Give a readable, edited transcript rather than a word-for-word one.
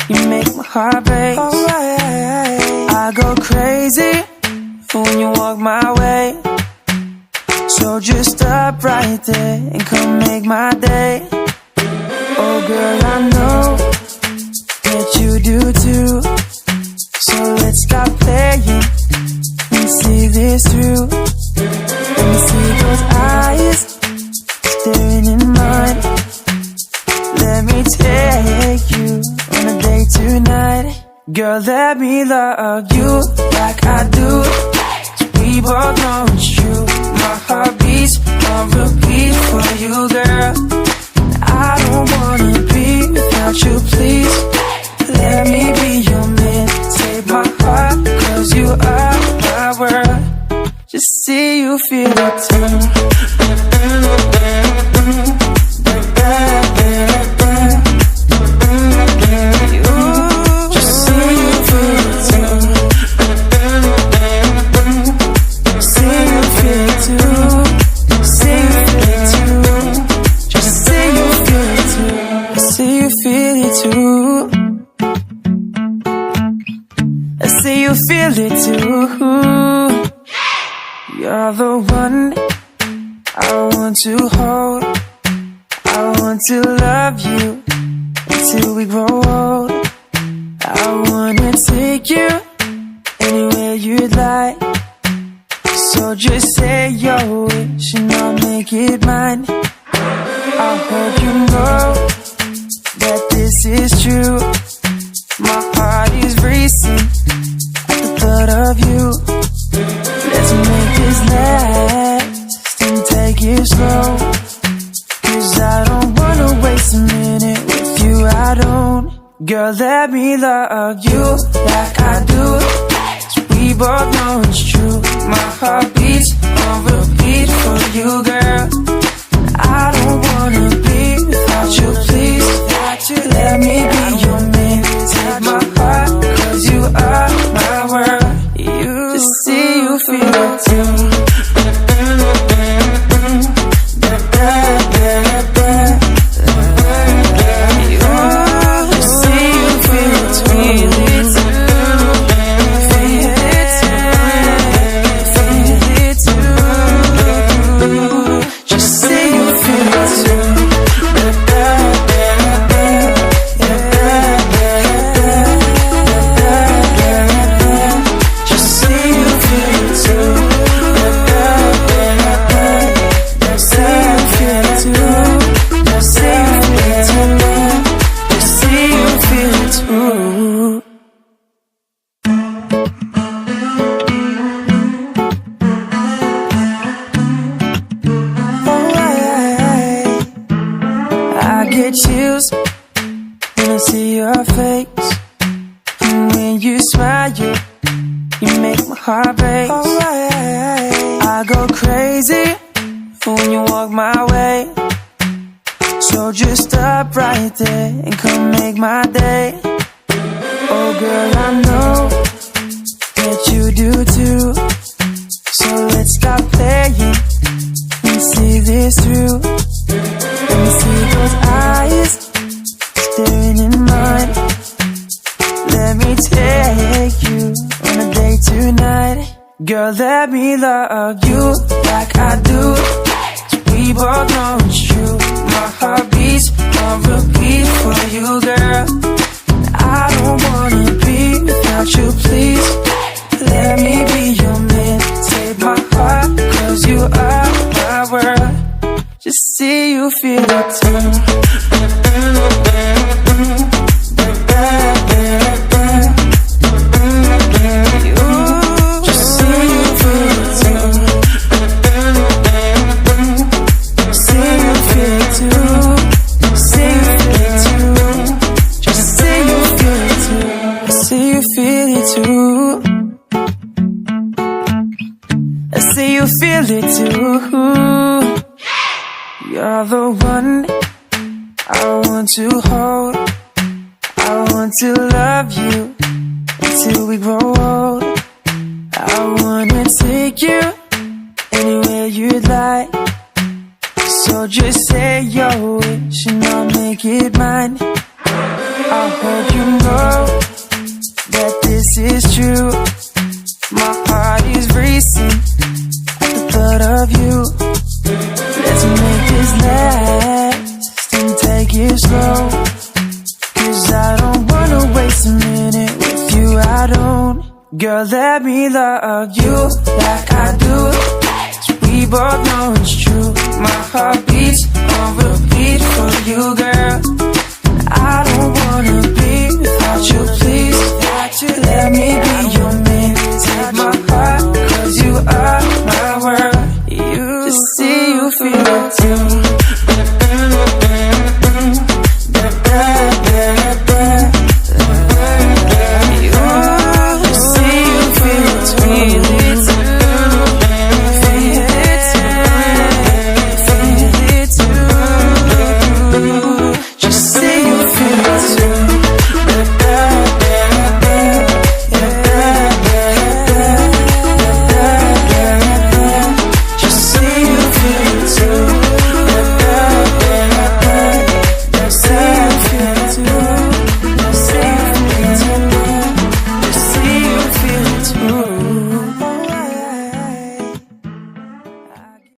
You make my heart break. I go crazy when you walk my way. So just stop right there and come make my day. Oh girl, I know that you do too. So let's stop playing and see this through. Let me see those eyes staring in mine. Let me take you on a date tonight. Girl, let me love you like I do. We both know it's true. My heart beats on repeat for you, girl. I don't wanna be without you, please. Let me be your man. Take my heart, 'cause you are my world. Just see you feel it too. I see you feel it too. You're the one I want to hold. I want to love you until we grow old. I wanna take you anywhere you'd like. So just say your wish and I'll make it mine. I hope you know that this is true. My heart is racing at the thought of you. Let's make this last and take it slow, 'cause I don't wanna waste a minute with you, I don't. Girl, let me love you like I do. We both know it's true. My heart beats on repeat for you, girl. I don't wanna be without you, please. Let me be your man. Take my heart, 'cause you are my world. You just see you feel it too. Get chills when I see your face, and when you smile, you make my heart break. I go crazy when you walk my way. So just stop right there and come make my day. Oh girl, I know that you do too. So let's stop playing and see this through. Let me see those eyes staring in mine. Let me take you on a date tonight. Girl, let me love you like I do. We both know it's true. My heart beats on repeat for you, girl. I don't wanna be without you, please. Let me be your man. Take my heart, 'cause you are my world. Just see you feel it too. I see you feel it too. You're the one I want to hold. I want to love you until we grow old. I wanna take you anywhere you'd like. So just say your wish and I'll make it mine. I hope you know that this is true. My heart is racing at the thought of you. Let's make this last and take it slow, 'cause I don't wanna waste a minute with you, I don't. Girl, let me love you like I do, 'cause we both know it's true. My heart beats on repeat for you, girl. I don't